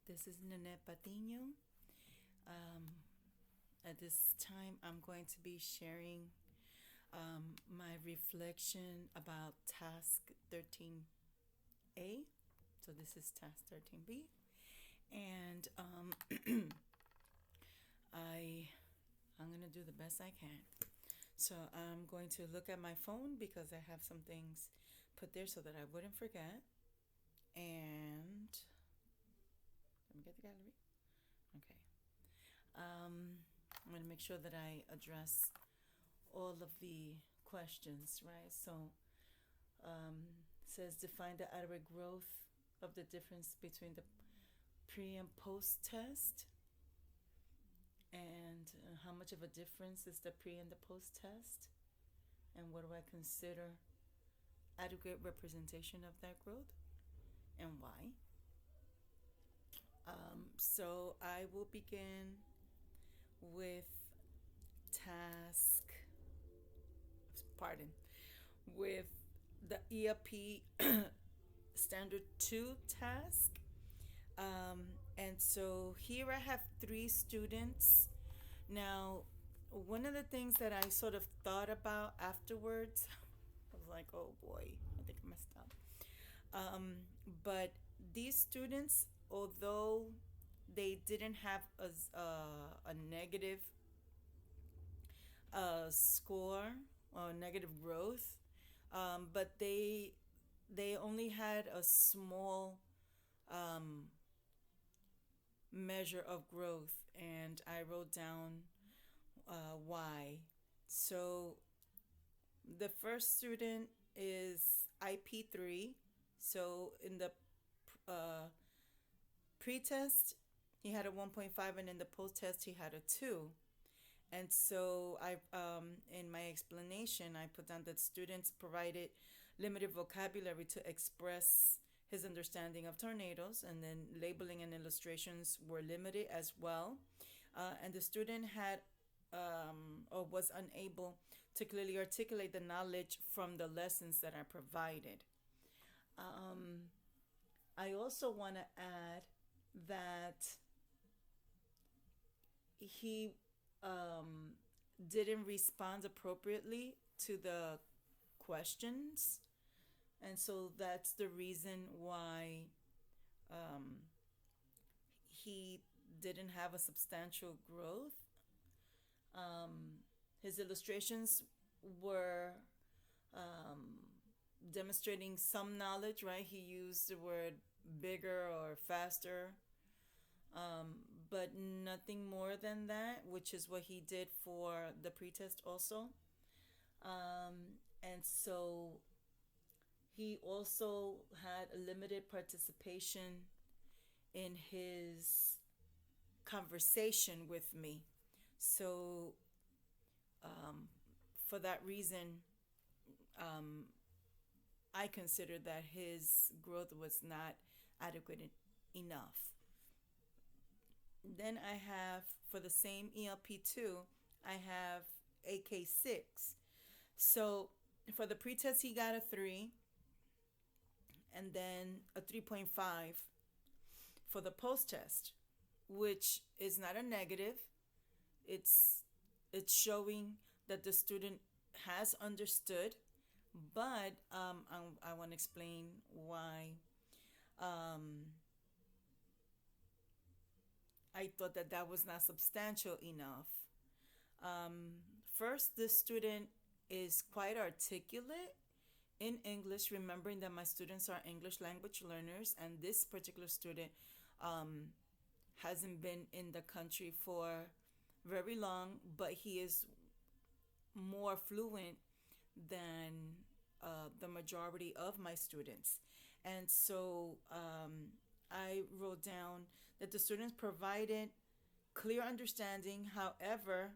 This is Nanette Patino. Um, at this time, I'm going to be sharing my reflection about task 13A. So, this is task 13B. And I, I'm going to do the best I can. So, I'm going to look at my phone because I have some things put there so that I wouldn't forget. And let me get the gallery. Okay. I'm going to make sure that I address all of the questions, right? So, it says define the adequate growth of the difference between the pre and post test, and how much of a difference is the pre and the post test, and what do I consider adequate representation of that growth, and why. So, I will begin with task, pardon, with the ELP standard 2 task. And so here I have 3 students. Now, one of the things that I sort of thought about afterwards, I was like, oh boy, I think I messed up. Um, but these students, although they didn't have a negative score or negative growth, but they only had a small um, measure of growth, and I wrote down why. So the first student is IP3. So in the uh, pre-test, he had a 1.5, and in the post-test, he had a 2. And so in my explanation, I put down that students provided limited vocabulary to express his understanding of tornadoes, and then labeling and illustrations were limited as well. And the student had or was unable to clearly articulate the knowledge from the lessons that I provided. Um, I also want to add that he um, didn't respond appropriately to the questions, and so that's the reason why um, he didn't have a substantial growth. His illustrations were um, demonstrating some knowledge, right? He used the word bigger or faster, but nothing more than that, which is what he did for the pretest also. And so he also had a limited participation in his conversation with me. So, um, for that reason, um, I consider that his growth was not adequate enough. Then I have, for the same ELP2, I have AK6. So for the pretest, he got a 3, and then a 3.5 for the post test, which is not a negative. It's it's showing that the student has understood, but I want to explain why um, I thought that that was not substantial enough. Um, First, the student is quite articulate in English, remembering that my students are English language learners, and this particular student um, hasn't been in the country for very long, but he is more fluent than the majority of my students. And so I wrote down that the students provided clear understanding. However,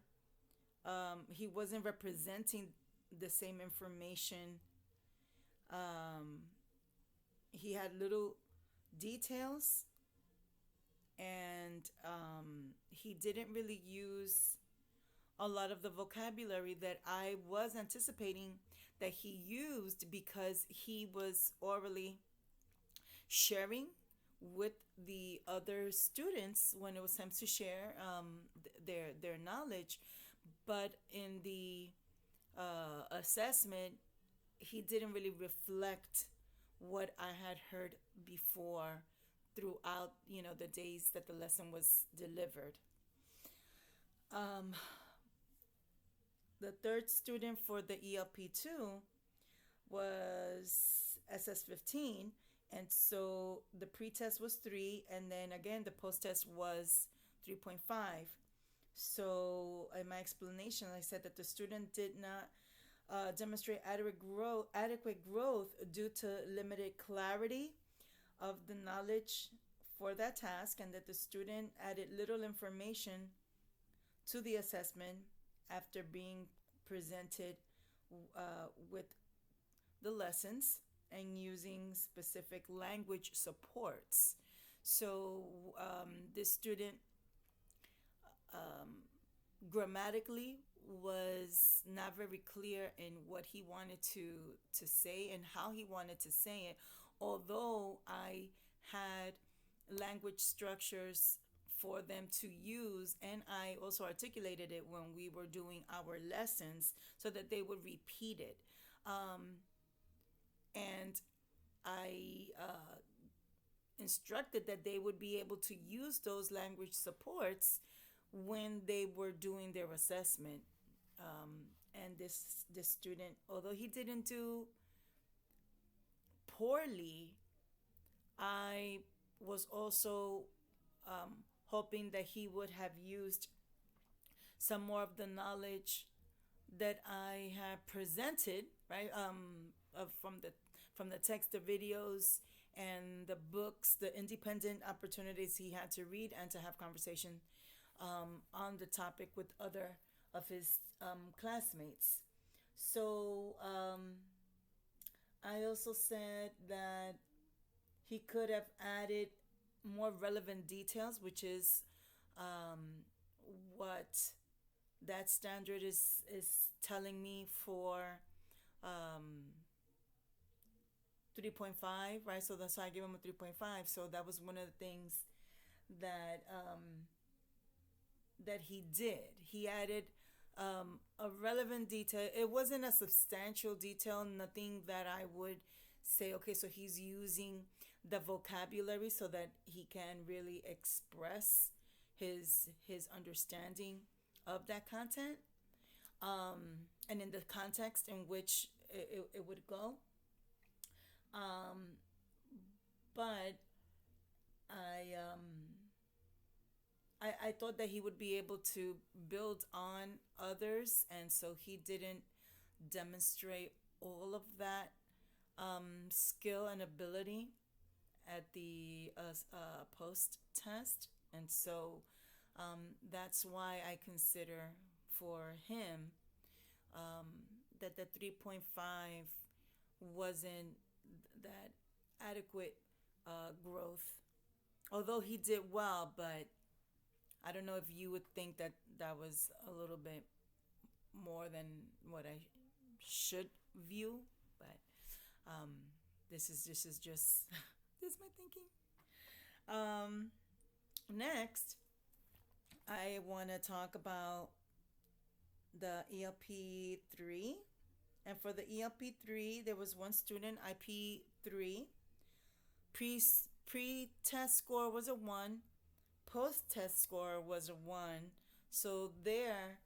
he wasn't representing the same information. Um, he had little details, and he didn't really use a lot of the vocabulary that I was anticipating that he used, because he was orally sharing with the other students when it was time to share their knowledge. But in the assessment, he didn't really reflect what I had heard before throughout, the days that the lesson was delivered. Um, the third student for the ELP2 was SS15, and so the pretest was 3, and then again the post-test was 3.5. So in my explanation, I said that the student did not demonstrate adequate growth due to limited clarity of the knowledge for that task, and that the student added little information to the assessment after being presented with the lessons and using specific language supports. So this student um, grammatically was not very clear in what he wanted to say and how he wanted to say it, although I had language structures for them to use, and I also articulated it when we were doing our lessons so that they would repeat it. And I instructed that they would be able to use those language supports when they were doing their assessment. And this student, although he didn't do poorly, I was also hoping that he would have used some more of the knowledge that I have presented, right? From the text, the videos, and the books, the independent opportunities he had to read and to have conversation on the topic with other of his classmates. So I also said that he could have added more relevant details, which is what that standard is telling me for um, 3.5, right? So that's why I gave him a 3.5. So that was one of the things that that he did. He added a relevant detail. It wasn't a substantial detail, nothing that I would say, okay, so he's using the vocabulary so that he can really express his understanding of that content, and in the context in which it would go. Um, but I I thought that he would be able to build on others, and so he didn't demonstrate all of that skill and ability at the post test. And so that's why I consider for him that the 3.5 wasn't that adequate growth. Although he did well, but I don't know if you would think that that was a little bit more than what I should view, but um, this is just this is my thinking. Next, I want to talk about the ELP 3. And for the ELP 3, there was one student, IP 3. Pre test score was a 1, post test score was a 1. So there,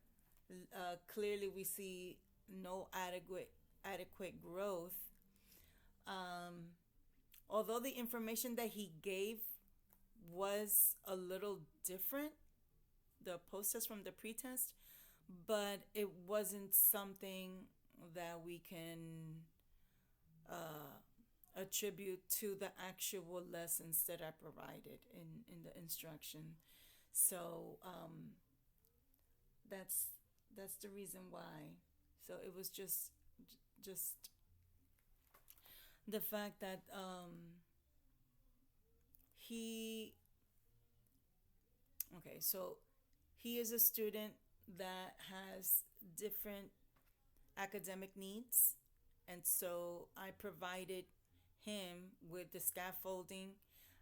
clearly we see no adequate growth. Although the information that he gave was a little different, the post test from the pretest, but it wasn't something that we can attribute to the actual lessons that I provided in the instruction. So that's that's the reason why. So it was just the fact that he okay, so he is a student that has different academic needs, and so I provided him with the scaffolding.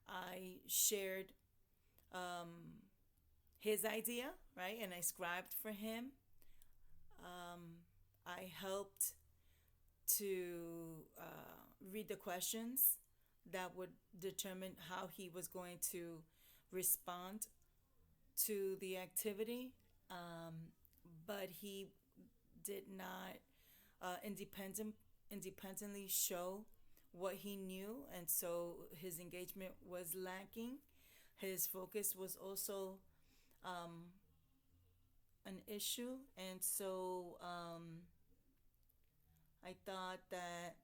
I shared um, his idea, right? And I scribed for him. I helped to read the questions that would determine how he was going to respond to the activity. But he did not independently show what he knew, and so his engagement was lacking. His focus was also an issue, and so I thought that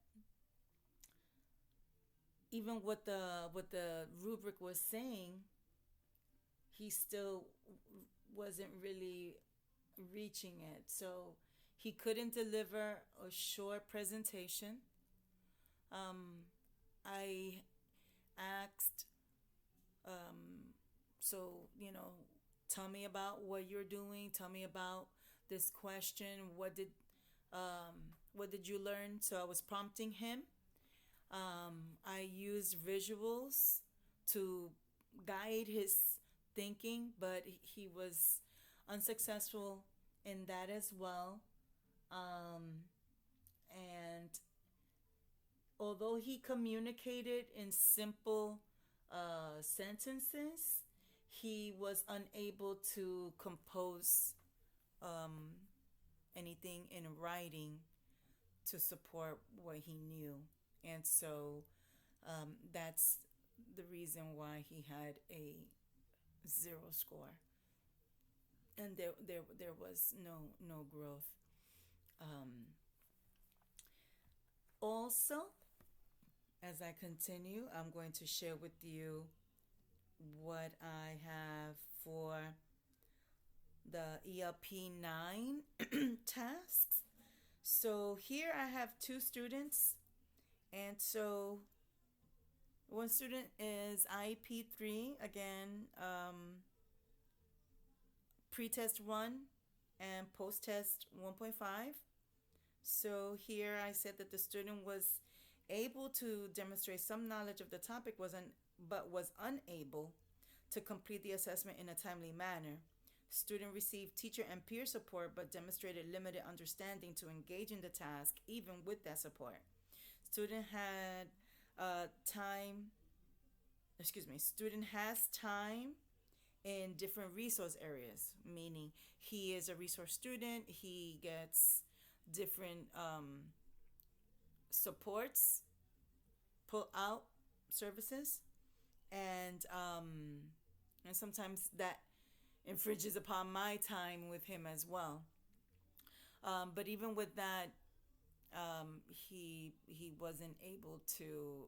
even what the rubric was saying, he still wasn't really reaching it. So he couldn't deliver a short presentation. I asked, so, tell me about what you're doing. Tell me about this question. What did you learn? So I was prompting him. I used visuals to guide his thinking, but he was unsuccessful in that as well. And although he communicated in simple sentences, he was unable to compose anything in writing to support what he knew. And so that's the reason why he had a zero score. And there was no growth. Um, Also, as I continue, I'm going to share with you what I have for the ELP 9 tasks. So here I have two students, and so one student is IEP 3, again, pre-test 1 and post-test 1.5. So here I said that the student was able to demonstrate some knowledge of the topic, but was unable to complete the assessment in a timely manner. Student received teacher and peer support but demonstrated limited understanding to engage in the task even with that support. Student had time, student has time in different resource areas, meaning he is a resource student, he gets different supports, pull out services, and sometimes that infringes upon my time with him as well. But even with that, he wasn't able to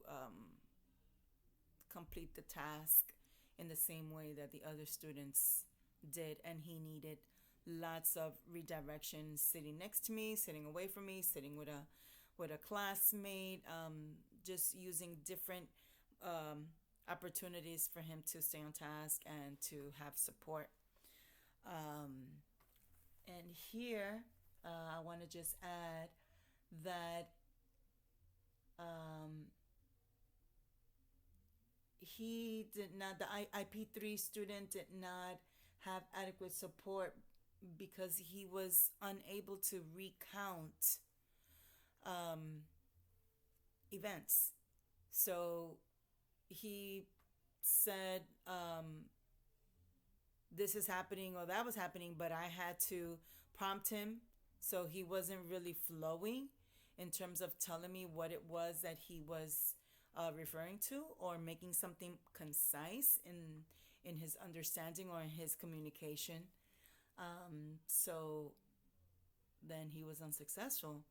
complete the task in the same way that the other students did, and he needed lots of redirection, sitting next to me, sitting away from me, sitting with a classmate, just using different opportunities for him to stay on task and to have support. And here I want to just add that he did not, the IP3 student did not have adequate support because he was unable to recount events. So he said, this is happening or that was happening, but I had to prompt him. So he wasn't really flowing in terms of telling me what it was that he was referring to, or making something concise in his understanding or in his communication. So then he was unsuccessful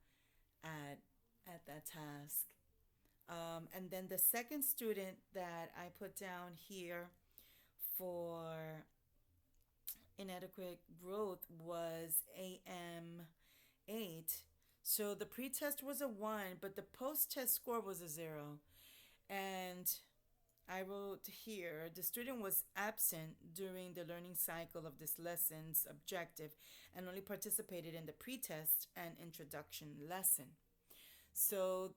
at that task. And then the second student that I put down here for inadequate growth was AM8. So the pretest was a 1, but the post-test score was a 0. And I wrote here, the student was absent during the learning cycle of this lesson's objective and only participated in the pretest and introduction lesson. So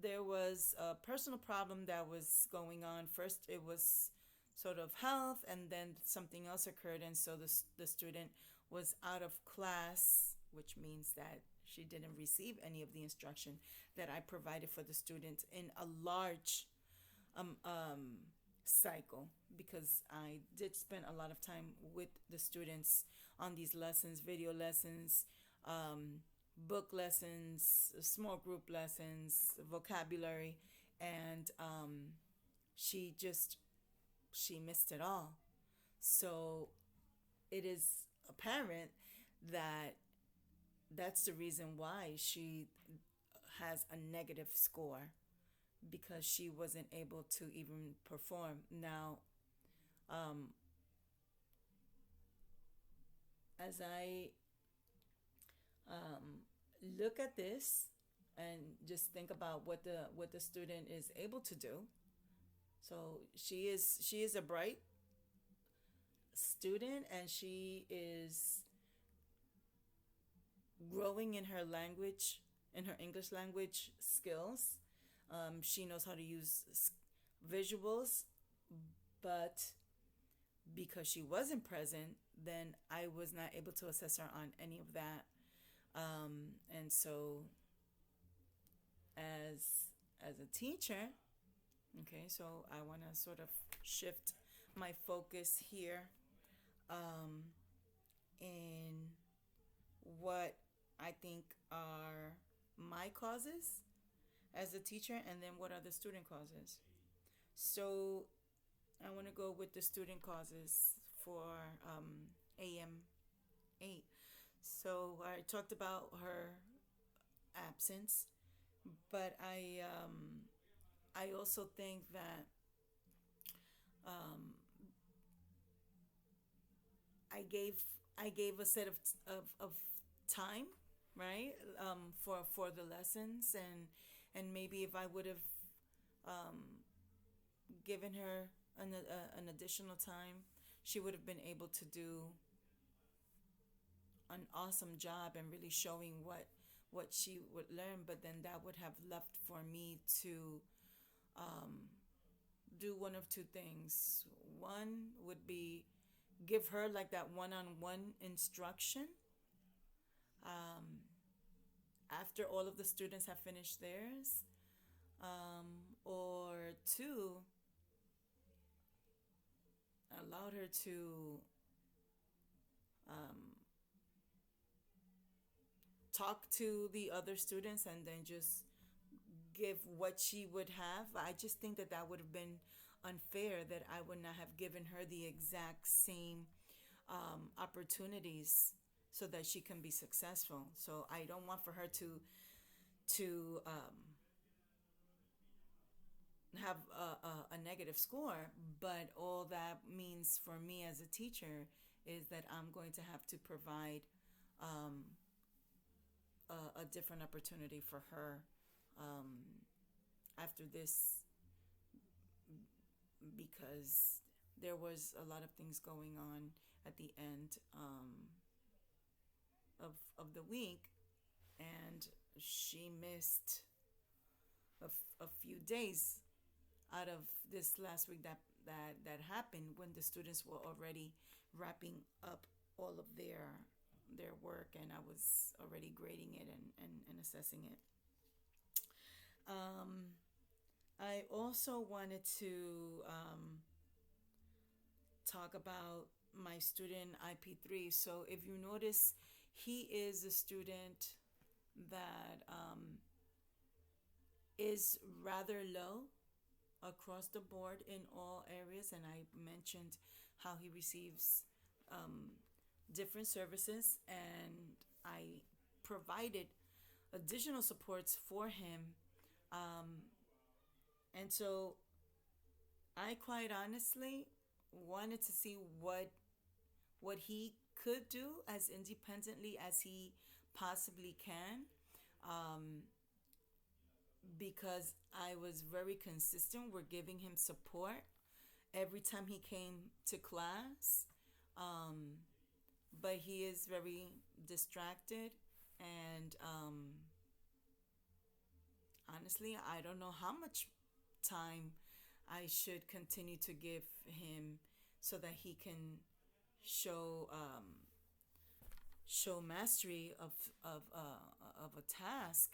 there was a personal problem that was going on. First, it was sort of health, and then something else occurred, and so the student was out of class, which means that she didn't receive any of the instruction that I provided for the student in a large um, um, cycle, because I did spend a lot of time with the students on these lessons, video lessons, book lessons, small group lessons, vocabulary, and she just she missed it all. So it is apparent that that's the reason why she has a negative score, because she wasn't able to even perform. Now, um, as I um, look at this and just think about what the student is able to do, so she is a bright student, and she is growing in her language, in her English language skills. She knows how to use visuals, but because she wasn't present, then I was not able to assess her on any of that. And so, as as a teacher, okay, so I want to sort of shift my focus here, um, in what I think are my causes as a teacher, and then what are the student causes. So I want to go with the student causes for AM 8. So I talked about her absence, but I also think that um, I gave I gave a set of time, right, for the lessons, and maybe if I would have um, given her an additional time, she would have been able to do an awesome job and really showing what she would learn. But then that would have left for me to um, do one of two things. One would be give her like that one-on-one instruction, um, after all of the students have finished theirs, or two, allowed her to um, talk to the other students and then just give what she would have. I just think that that would have been unfair, that I would not have given her the exact same opportunities so that she can be successful. So I don't want for her to have a negative score, but all that means for me as a teacher is that I'm going to have to provide um, a different opportunity for her um, after this, because there was a lot of things going on at the end of the week, and she missed a few days out of this last week that happened, when the students were already wrapping up all of their work, and I was already grading it and assessing it. Um, I also wanted to talk about my student IP3. So if you notice, he is a student that is rather low across the board in all areas, and I mentioned how he receives um, different services, and I provided additional supports for him. Um, and so I quite honestly wanted to see what he could do as independently as he possibly can, um, because I was very consistent. We're giving him support every time he came to class, um, but he is very distracted, and honestly, I don't know how much time I should continue to give him so that he can show show mastery of a task.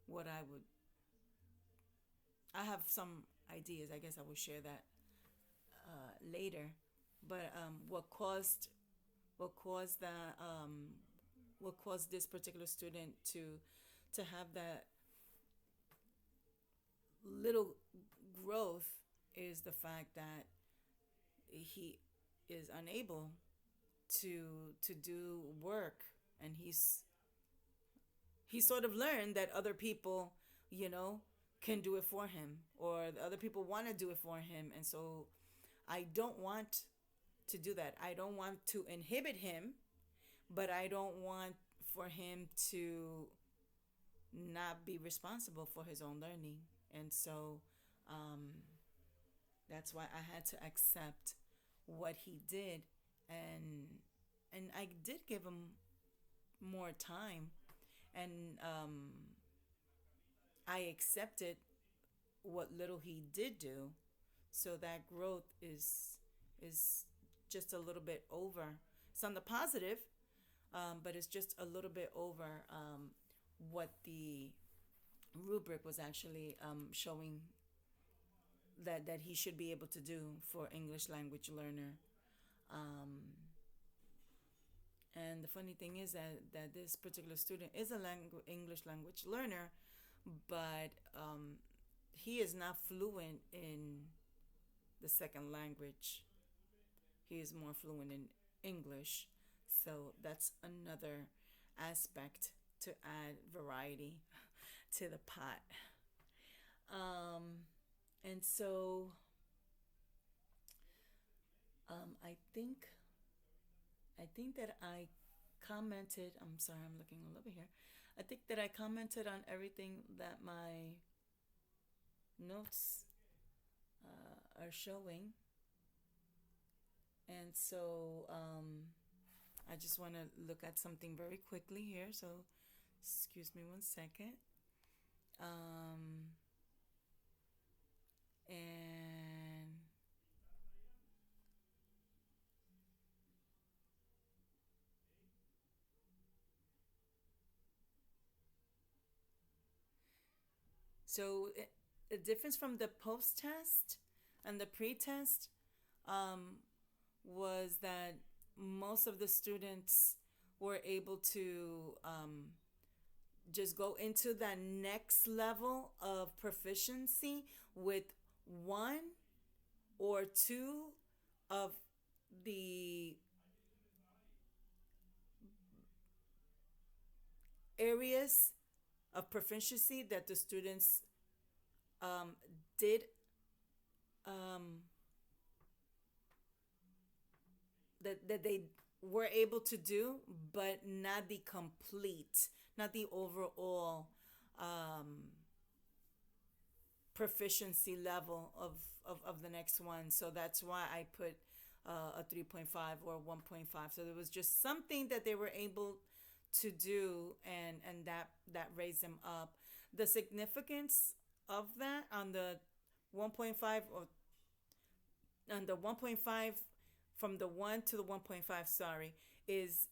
What I have some ideas. I guess I will share that later. But what caused that what caused this particular student to have that little growth is the fact that he is unable to do work, and he sort of learned that other people, you know, can do it for him, or the other people want to do it for him. And so I don't want to do that. I don't want to inhibit him, but I don't want for him to not be responsible for his own learning. And so um, that's why I had to accept what he did, and I did give him more time, and I accepted what little he did do. So that growth is just a little bit over. It's on the positive, but it's just a little bit over what the rubric was actually showing that he should be able to do for English language learner. Um, and the funny thing is that this particular student is a English language learner, but he is not fluent in the second language. He is more fluent in English. So that's another aspect to add variety to the pot. Um, and so I think that I commented. I'm sorry, I'm looking all over here. I think that I commented on everything that my notes are showing. And so I just want to look at something very quickly here. So excuse me 1 second. Um, and so the difference from the post test and the pre test um, was that most of the students were able to just go into that next level of proficiency with one or two of the areas of proficiency that the students um, did um, that they were able to do, but not the complete, not the overall um, proficiency level of the next one. So that's why I put a 3.5 or 1.5. So there was just something that they were able to do, and that raised them up. The significance of that on the 1.5 or on the 1.5 from the 1 to the 1.5, sorry, is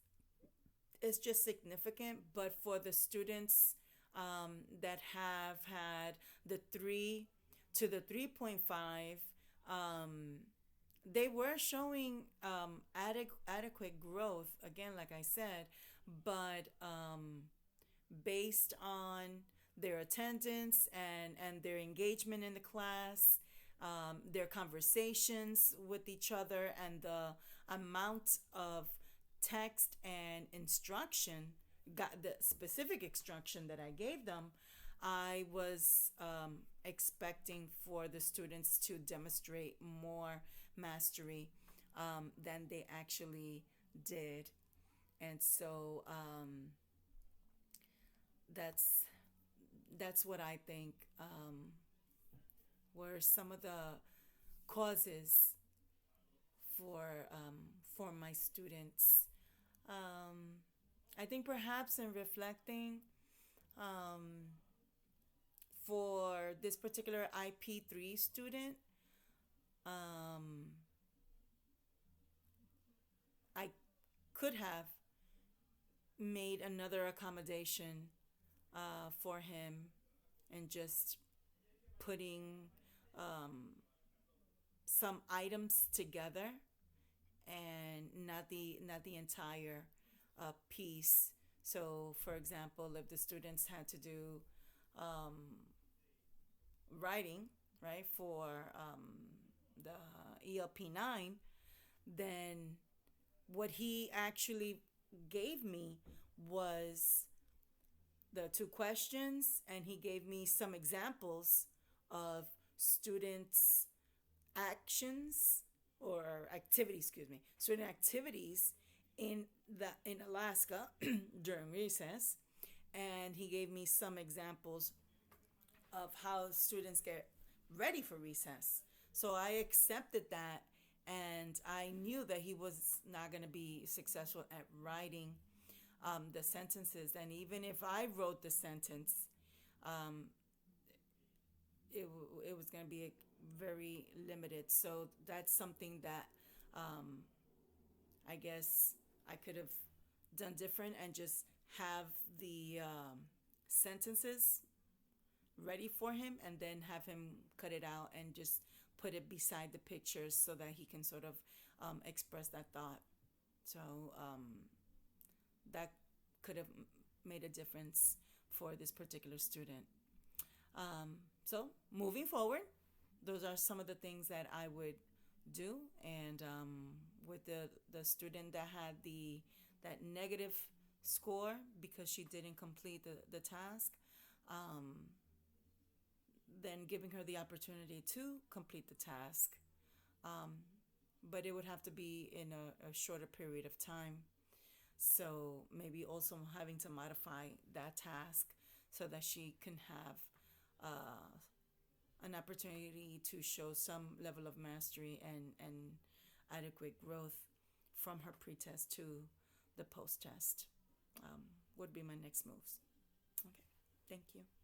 just significant. But for the students that have had the 3 to the 3.5, um, they were showing adequate growth, again, like I said, but based on their attendance and their engagement in the class, their conversations with each other, and the amount of text and instruction, got the specific instruction that I gave them, I was expecting for the students to demonstrate more mastery than they actually did. And so that's that's what I think were some of the causes for my students. I think perhaps in reflecting, um, For this particular IP3 student, um, I could have made another accommodation for him and just putting um, some items together and not the entire piece. So, for example, if the students had to do um, writing, right, for the ELP 9, then what he actually gave me was the two questions, and he gave me some examples of students' actions or activities, excuse me, student activities in Alaska during recess, and he gave me some examples of how students get ready for recess. So I accepted that, and I knew that he was not going to be successful at writing the sentences. And even if I wrote the sentence, um, it was going to be very limited. So that's something that I guess I could have done different and just have the sentences ready for him and then have him cut it out and just put it beside the pictures so that he can sort of express that thought. So that could have made a difference for this particular student. So moving forward, those are some of the things that I would do. And with the student that had that negative score because she didn't complete the task, um, then giving her the opportunity to complete the task. Um, but it would have to be in a shorter period of time. So maybe also having to modify that task so that she can have an opportunity to show some level of mastery and adequate growth from her pretest to the post test, would be my next moves. Okay, thank you.